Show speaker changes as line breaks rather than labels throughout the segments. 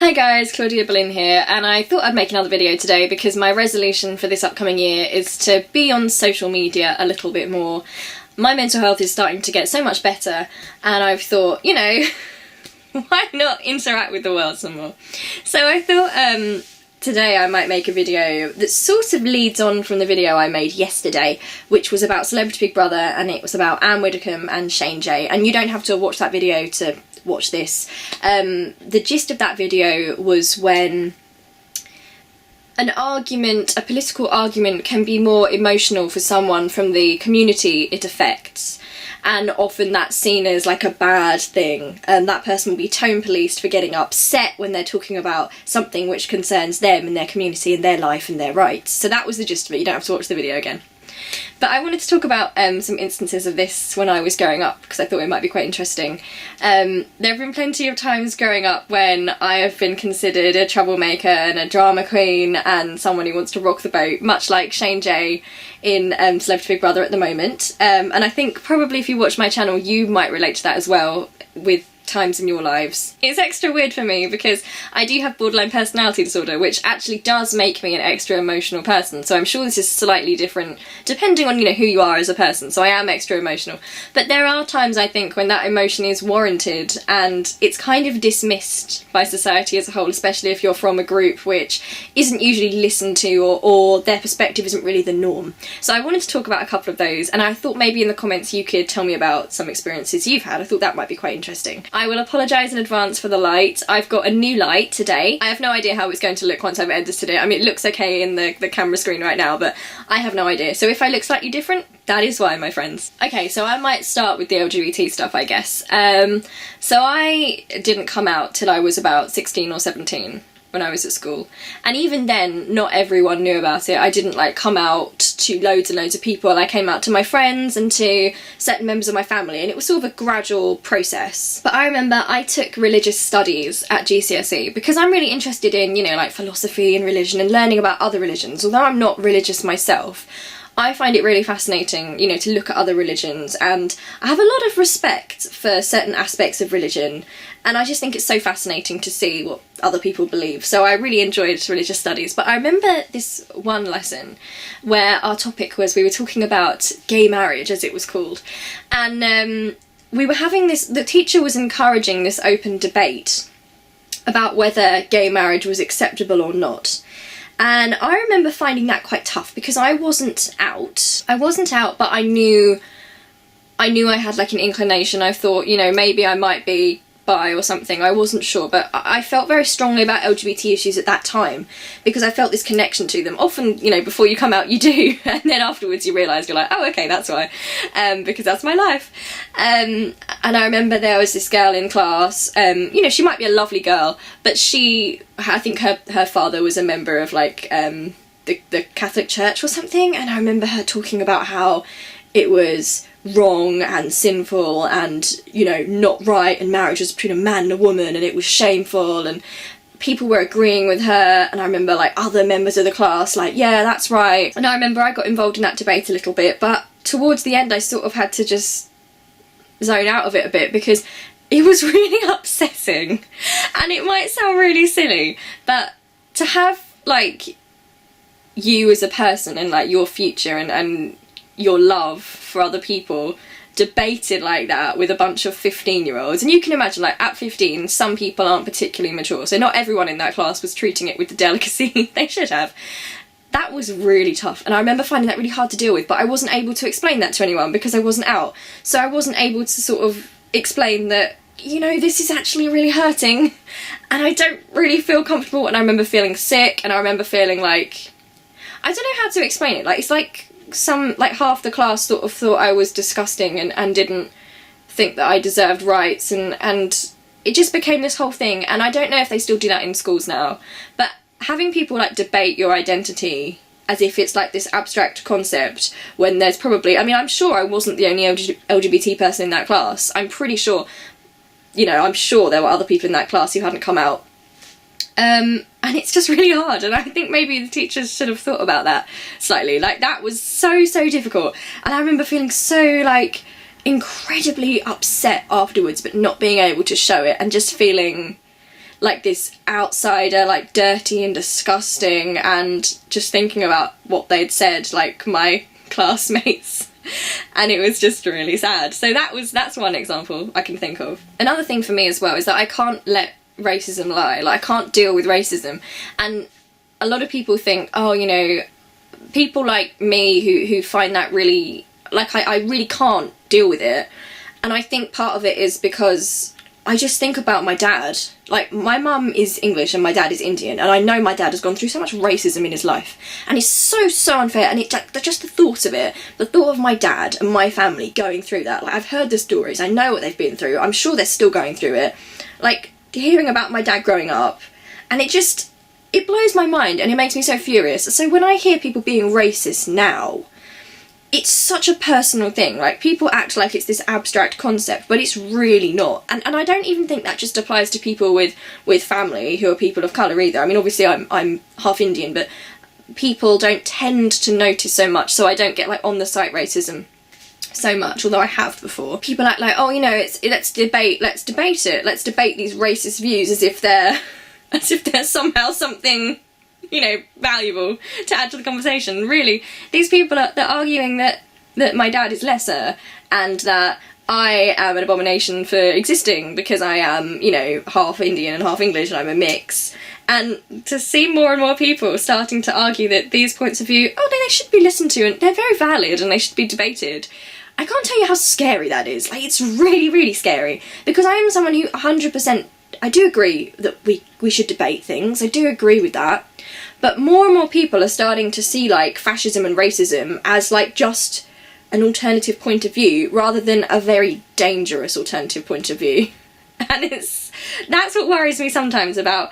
Hi guys, Claudia Boleyn here, and I thought I'd make another video today because my resolution for this upcoming year is to be on social media a little bit more. My mental health is starting to get so much better, and I've thought, you know, why not interact with the world some more? So I thought today I might make a video that sort of leads on from the video I made yesterday, which was about Celebrity Big Brother, and it was about Anne Widdecombe and Shane J. And you don't have to watch that video to watch this. The gist of that video was when an argument, a political argument, can be more emotional for someone from the community it affects, and often that's seen as like a bad thing, and that person will be tone policed for getting upset when they're talking about something which concerns them and their community and their life and their rights. So that was the gist of it. You don't have to watch the video again. But I wanted to talk about some instances of this when I was growing up, because I thought it might be quite interesting. There have been plenty of times growing up when I have been considered a troublemaker and a drama queen and someone who wants to rock the boat, much like Shane J in Celebrity Big Brother at the moment. And I think probably if you watch my channel you might relate to that as well, with times in your lives. It's extra weird for me because I do have borderline personality disorder, which actually does make me an extra emotional person, so I'm sure this is slightly different depending on, you know, who you are as a person. So I am extra emotional, but there are times I think when that emotion is warranted and it's kind of dismissed by society as a whole, especially if you're from a group which isn't usually listened to, or their perspective isn't really the norm. So I wanted to talk about a couple of those, and I thought maybe in the comments you could tell me about some experiences you've had. I thought that might be quite interesting. I will apologise in advance for the light. I've got a new light today. I have no idea how it's going to look once I've edited it. I mean, it looks okay in the camera screen right now, but I have no idea. So if I look slightly different, that is why, my friends. Okay, so I might start with the LGBT stuff, I guess. So I didn't come out till I was about 16 or 17. When I was at school, and even then not everyone knew about it. I didn't like come out to loads and loads of people. I came out to my friends and to certain members of my family, and it was sort of a gradual process. But I remember I took religious studies at GCSE because I'm really interested in, you know, like philosophy and religion and learning about other religions. Although I'm not religious myself, I find it really fascinating, you know, to look at other religions, and I have a lot of respect for certain aspects of religion, and I just think it's so fascinating to see what other people believe. So I really enjoyed religious studies. But I remember this one lesson where our topic was, we were talking about gay marriage, as it was called, and we were having this, the teacher was encouraging this open debate about whether gay marriage was acceptable or not. And I remember finding that quite tough because I wasn't out. But I knew I had like an inclination. I thought, you know, maybe I might be bi or something. I wasn't sure, but I felt very strongly about LGBT issues at that time because I felt this connection to them. Often, you know, before you come out you do, and then afterwards you realise, you're like, oh okay, that's why, because that's my life. And I remember there was this girl in class, you know, she might be a lovely girl, but I think her father was a member of like the Catholic Church or something, and I remember her talking about how it was wrong and sinful and, you know, not right, and marriage was between a man and a woman and it was shameful, and people were agreeing with her. And I remember like other members of the class like, yeah, that's right. And I remember I got involved in that debate a little bit, but towards the end I sort of had to just zone out of it a bit because it was really upsetting. And it might sound really silly, but to have like you as a person and like your future and your love for other people debated like that with a bunch of 15-year-olds, and you can imagine like at 15 some people aren't particularly mature, so not everyone in that class was treating it with the delicacy they should have. That was really tough, and I remember finding that really hard to deal with, but I wasn't able to explain that to anyone because I wasn't out, so I wasn't able to sort of explain that, you know, this is actually really hurting and I don't really feel comfortable. And I remember feeling sick, and I remember feeling like, I don't know how to explain it, like it's like half the class sort of thought I was disgusting and didn't think that I deserved rights, and it just became this whole thing. And I don't know if they still do that in schools now, but having people like debate your identity as if it's like this abstract concept when there's probably, I mean, I'm sure I wasn't the only LGBT person in that class. I'm pretty sure, you know, I'm sure there were other people in that class who hadn't come out. And it's just really hard, and I think maybe the teachers should have thought about that slightly. Like, that was so difficult, and I remember feeling so like incredibly upset afterwards but not being able to show it, and just feeling like this outsider, like dirty and disgusting, and just thinking about what they'd said, like my classmates. And it was just really sad. So that's one example I can think of. Another thing for me as well is that I can't let racism lie. Like, I can't deal with racism. And a lot of people think, oh, you know, people like me who find that really, like, I really can't deal with it. And I think part of it is because I just think about my dad. Like, my mum is English and my dad is Indian, and I know my dad has gone through so much racism in his life, and it's so unfair. And just the thought of it, the thought of my dad and my family going through that, like, I've heard the stories, I know what they've been through, I'm sure they're still going through it, like, hearing about my dad growing up, and it blows my mind, and it makes me so furious. So when I hear people being racist now, it's such a personal thing. Like, people act like it's this abstract concept, but it's really not. And I don't even think that just applies to people with family who are people of colour either. I mean, obviously I'm half Indian, but people don't tend to notice so much, so I don't get, like, on the site racism so much, although I have before. People act like, oh, you know, let's debate it, let's debate these racist views as if they're somehow something, you know, valuable to add to the conversation. Really, these people they're arguing that my dad is lesser and that I am an abomination for existing because I am, you know, half Indian and half English and I'm a mix. And to see more and more people starting to argue that these points of view, oh no, they should be listened to and they're very valid and they should be debated. I can't tell you how scary that is. Like, it's really, really scary, because I am someone who 100%, I do agree that we should debate things, I do agree with that, but more and more people are starting to see, like, fascism and racism as, like, just an alternative point of view rather than a very dangerous alternative point of view. And that's what worries me sometimes about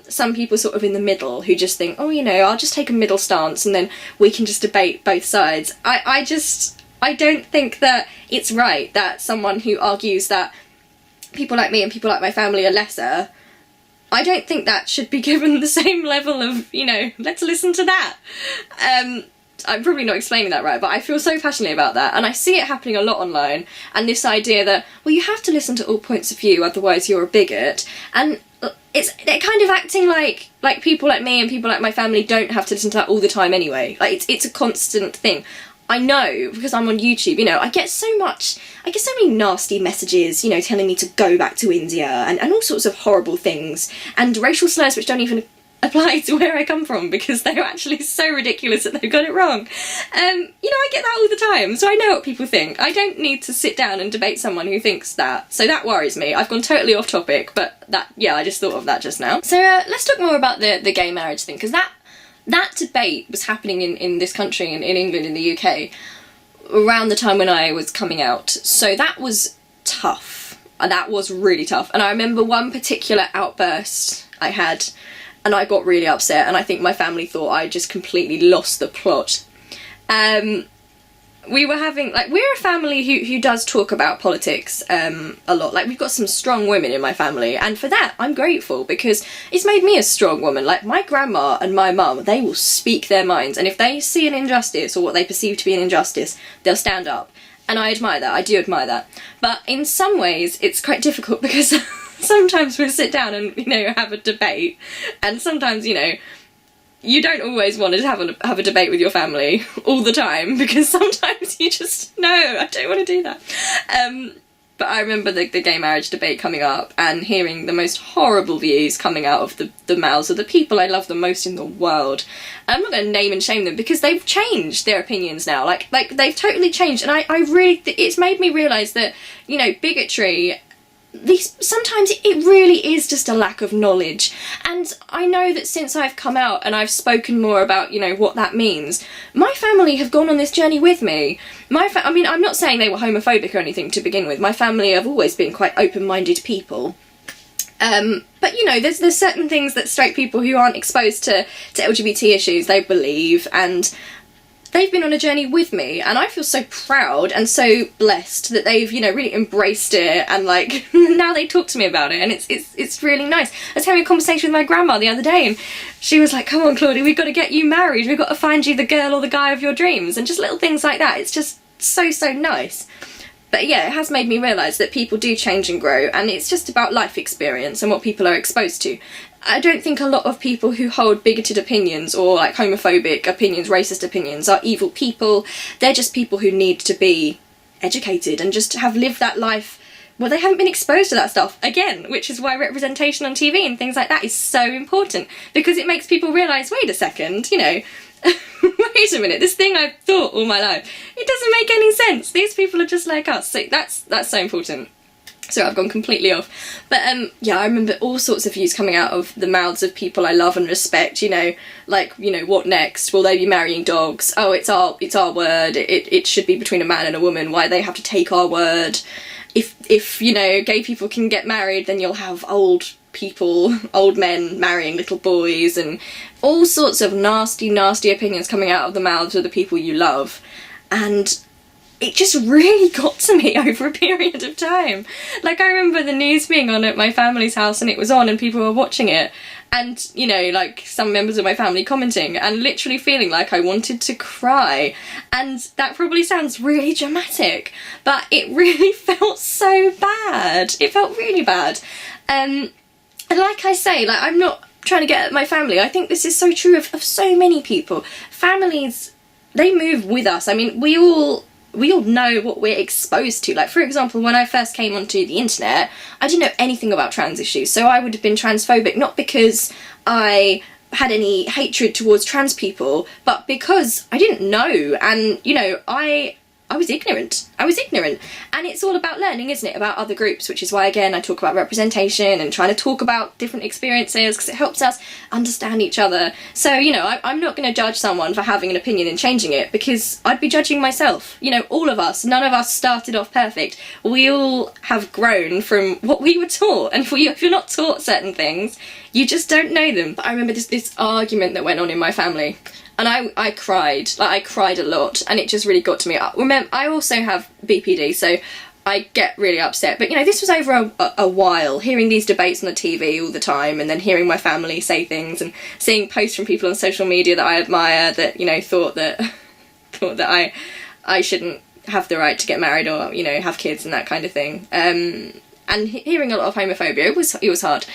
some people sort of in the middle who just think, oh, you know, I'll just take a middle stance and then we can just debate both sides. I don't think that it's right that someone who argues that people like me and people like my family are lesser, I don't think that should be given the same level of, you know, let's listen to that. I'm probably not explaining that right, but I feel so passionately about that, and I see it happening a lot online, and this idea that, well, you have to listen to all points of view, otherwise you're a bigot, and they're kind of acting like people like me and people like my family don't have to listen to that all the time anyway. Like, it's a constant thing. I know, because I'm on YouTube, you know, I get so many nasty messages, you know, telling me to go back to India and all sorts of horrible things, and racial slurs which don't even apply to where I come from because they're actually so ridiculous that they've got it wrong. You know, I get that all the time, so I know what people think. I don't need to sit down and debate someone who thinks that, so that worries me. I've gone totally off topic, but I just thought of that just now. So let's talk more about the gay marriage thing, because that debate was happening in this country, in England, in the UK, around the time when I was coming out. So that was tough. That was really tough. And I remember one particular outburst I had, and I got really upset, and I think my family thought I just completely lost the plot. We were having, like, we're a family who does talk about politics a lot. Like, we've got some strong women in my family, and for that I'm grateful, because it's made me a strong woman. Like, my grandma and my mum, they will speak their minds, and if they see an injustice or what they perceive to be an injustice, they'll stand up. And I admire that, I do admire that. But in some ways it's quite difficult, because sometimes we'll sit down and, you know, have a debate, and sometimes, you know, you don't always want to have a debate with your family all the time, because sometimes you just, no, I don't want to do that. But I remember the gay marriage debate coming up and hearing the most horrible views coming out of the mouths of the people I love the most in the world. And I'm not going to name and shame them, because they've changed their opinions now. Like they've totally changed, and I really, it's made me realise that, you know, bigotry, sometimes it really is just a lack of knowledge. And I know that since I've come out and I've spoken more about, you know, what that means, my family have gone on this journey with me. I mean, I'm not saying they were homophobic or anything to begin with. My family have always been quite open-minded people. But, you know, there's certain things that straight people who aren't exposed to LGBT issues, they believe, and they've been on a journey with me, and I feel so proud and so blessed that they've, you know, really embraced it, and, like, now they talk to me about it, and it's really nice. I was having a conversation with my grandma the other day, and she was like, come on, Claudie, we've got to get you married, we've got to find you the girl or the guy of your dreams, and just little things like that. It's just so nice. But yeah, it has made me realise that people do change and grow, and it's just about life experience and what people are exposed to. I don't think a lot of people who hold bigoted opinions or like homophobic opinions, racist opinions, are evil people. They're just people who need to be educated and just have lived that life. Well, they haven't been exposed to that stuff, again, which is why representation on TV and things like that is so important, because it makes people realise, wait a second, you know, wait a minute, this thing I've thought all my life, it doesn't make any sense. These people are just like us. So that's so important. So I've gone completely off. But yeah, I remember all sorts of views coming out of the mouths of people I love and respect, you know, like, you know, what next? Will they be marrying dogs? Oh, it's our word. It should be between a man and a woman. Why they have to take our word? If you know, gay people can get married, then you'll have old men marrying little boys, and all sorts of nasty opinions coming out of the mouths of the people you love. And it just really got to me over a period of time. Like, I remember the news being on at my family's house, and it was on and people were watching it, and, you know, like, some members of my family commenting, and literally feeling like I wanted to cry. And that probably sounds really dramatic, but it really felt so bad. It felt really bad. And like I say, like, I'm not trying to get at my family. I think this is so true of so many people. Families, they move with us. I mean, we all know what we're exposed to. Like, for example, when I first came onto the internet, I didn't know anything about trans issues, so I would have been transphobic, not because I had any hatred towards trans people, but because I didn't know, and, you know, I was ignorant. And it's all about learning, isn't it, about other groups, which is why, again, I talk about representation and trying to talk about different experiences, because it helps us understand each other. So, you know, I'm not going to judge someone for having an opinion and changing it, because I'd be judging myself. You know, all of us, none of us started off perfect. We all have grown from what we were taught, and if you're not taught certain things, you just don't know them. But I remember this argument that went on in my family, and I cried. Like, I cried a lot, and it just really got to me. Remember, I also have BPD, so I get really upset. But, you know, this was over a while, hearing these debates on the TV all the time, and then hearing my family say things, and seeing posts from people on social media that I admire that, you know, thought that I shouldn't have the right to get married or, you know, have kids and that kind of thing. And hearing a lot of homophobia, it was hard,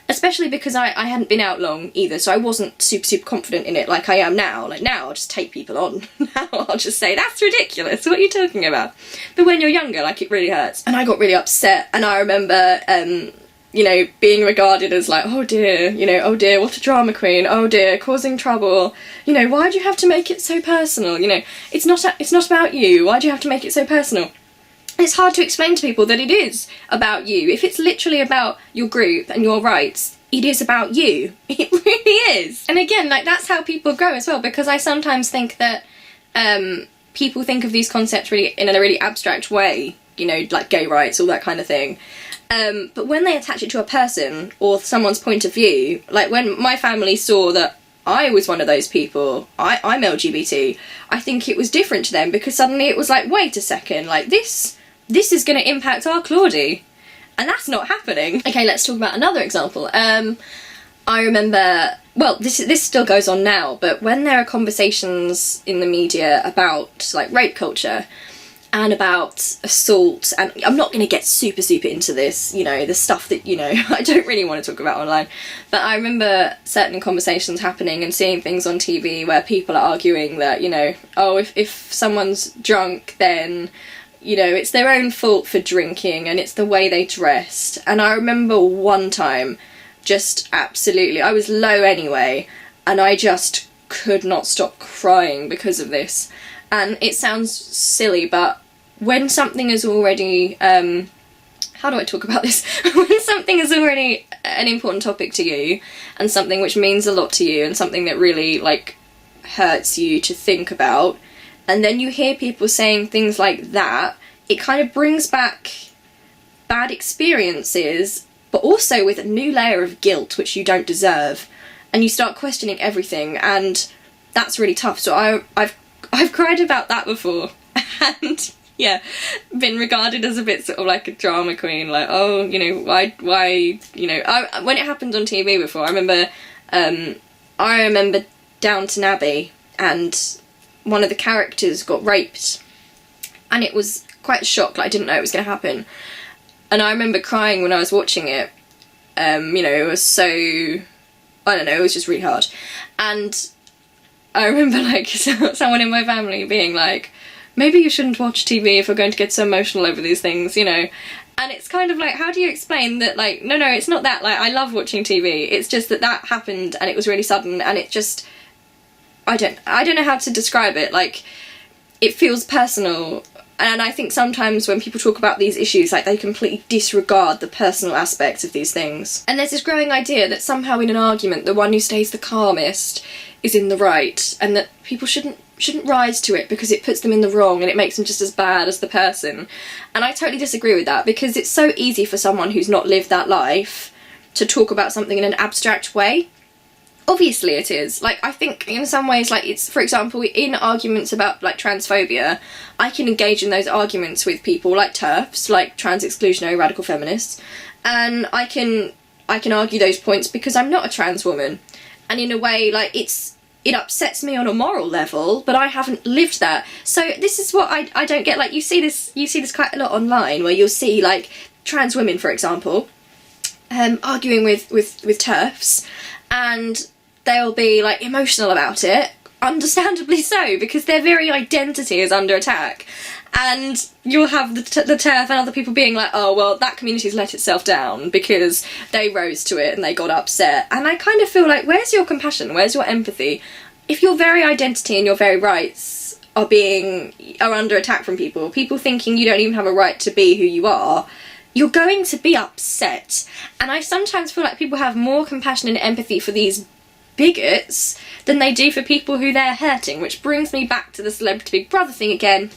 especially because I hadn't been out long either, so I wasn't super confident in it like I am now. Like, now I'll just take people on. Now I'll just say, that's ridiculous, what are you talking about? But when you're younger, like, it really hurts. And I got really upset, and I remember, you know, being regarded as like, oh dear, you know, oh dear, what a drama queen, oh dear, causing trouble, you know, why do you have to make it so personal? You know, it's not about you, why do you have to make it so personal? It's hard to explain to people that it is about you. If it's literally about your group and your rights, it is about you. It really is. And again, like, that's how people grow as well, because I sometimes think that people think of these concepts really in a really abstract way, you know, like gay rights, all that kind of thing. But when they attach it to a person or someone's point of view, like when my family saw that I was one of those people, I'm LGBT, I think it was different to them, because suddenly it was like, wait a second, like, this is going to impact our Claudie, and that's not happening. Okay, let's talk about another example. I remember, well, this still goes on now, but when there are conversations in the media about, like, rape culture and about assault, and I'm not going to get super into this, you know, the stuff that, you know, I don't really want to talk about online, but I remember certain conversations happening and seeing things on TV where people are arguing that, you know, oh, if someone's drunk, then, you know, it's their own fault for drinking, and it's the way they dressed. And I remember one time, just absolutely, I was low anyway, and I just could not stop crying because of this. And it sounds silly, but when something is already, how do I talk about this? When something is already an important topic to you, and something which means a lot to you, and something that really, like, hurts you to think about, and then you hear people saying things like that, it kind of brings back bad experiences, but also with a new layer of guilt which you don't deserve, and you start questioning everything, and that's really tough. So I've cried about that before, and yeah, been regarded as a bit sort of like a drama queen, like, oh, you know, why, you know, when it happened on TV before, I remember Downton Abbey, and one of the characters got raped, and it was quite shocked, like I didn't know it was going to happen. And I remember crying when I was watching it. You know, it was so, I don't know, it was just really hard. And I remember like someone in my family being like, maybe you shouldn't watch TV if we're going to get so emotional over these things, you know. And it's kind of like, how do you explain that, like, no, it's not that, like, I love watching TV, it's just that happened and it was really sudden, and it just, I don't know how to describe it, like, it feels personal. And I think sometimes when people talk about these issues, like, they completely disregard the personal aspects of these things. And there's this growing idea that somehow in an argument, the one who stays the calmest is in the right, and that people shouldn't rise to it because it puts them in the wrong and it makes them just as bad as the person. And I totally disagree with that, because it's so easy for someone who's not lived that life to talk about something in an abstract way. Obviously it is. Like, I think in some ways, like, it's, for example, in arguments about, like, transphobia, I can engage in those arguments with people like TERFs, like trans exclusionary radical feminists, and I can argue those points because I'm not a trans woman. And in a way, like, it upsets me on a moral level, but I haven't lived that. So this is what I don't get. Like, you see this quite a lot online, where you'll see, like, trans women, for example, arguing with TERFs, and they'll be, like, emotional about it, understandably so, because their very identity is under attack. And you'll have the TERF and other people being like, oh, well, that community's let itself down because they rose to it and they got upset. And I kind of feel like, where's your compassion? Where's your empathy? If your very identity and your very rights are under attack from people thinking you don't even have a right to be who you are, you're going to be upset. And I sometimes feel like people have more compassion and empathy for these bigots than they do for people who they're hurting, which brings me back to the Celebrity Big Brother thing again,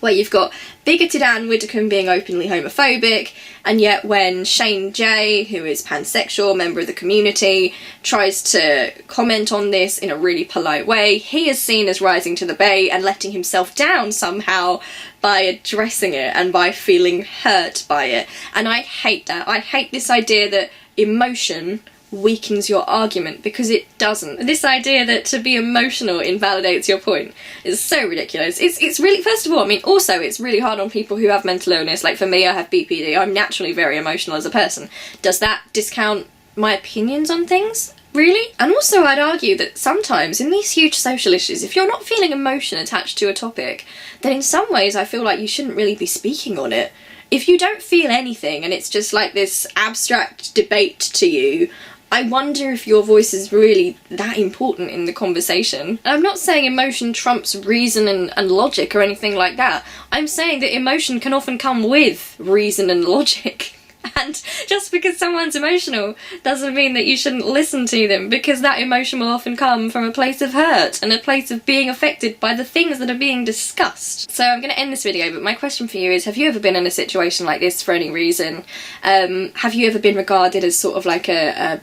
where you've got bigoted Anne Widdecombe being openly homophobic, and yet when Shane J, who is pansexual, member of the community, tries to comment on this in a really polite way, he is seen as rising to the bait and letting himself down somehow by addressing it and by feeling hurt by it. And I hate that. I hate this idea that emotion weakens your argument, because it doesn't. This idea that to be emotional invalidates your point is so ridiculous. It's really, first of all, I mean, also it's really hard on people who have mental illness. Like, for me, I have BPD. I'm naturally very emotional as a person. Does that discount my opinions on things? Really? And also, I'd argue that sometimes in these huge social issues, if you're not feeling emotion attached to a topic, then in some ways I feel like you shouldn't really be speaking on it. If you don't feel anything and it's just like this abstract debate to you, I wonder if your voice is really that important in the conversation. And I'm not saying emotion trumps reason and logic or anything like that. I'm saying that emotion can often come with reason and logic. And just because someone's emotional doesn't mean that you shouldn't listen to them, because that emotion will often come from a place of hurt and a place of being affected by the things that are being discussed. So I'm going to end this video, but my question for you is, have you ever been in a situation like this for any reason? Have you ever been regarded as sort of like a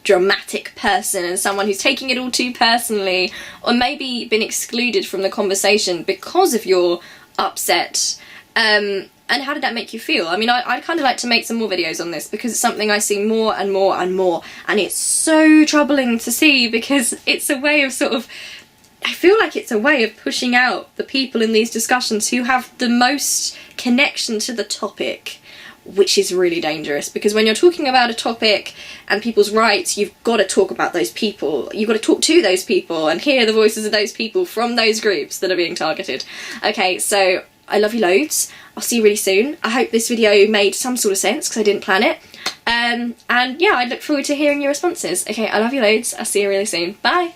dramatic person and someone who's taking it all too personally, or maybe been excluded from the conversation because of your upset? And how did that make you feel? I mean, I'd kind of like to make some more videos on this, because it's something I see more and more and more, and it's so troubling to see, because it's a way of sort of, I feel like it's a way of pushing out the people in these discussions who have the most connection to the topic, which is really dangerous, because when you're talking about a topic and people's rights, you've got to talk about those people. You've got to talk to those people and hear the voices of those people from those groups that are being targeted. Okay, so I love you loads. I'll see you really soon. I hope this video made some sort of sense, because I didn't plan it. And yeah, I look forward to hearing your responses. Okay, I love you loads. I'll see you really soon. Bye!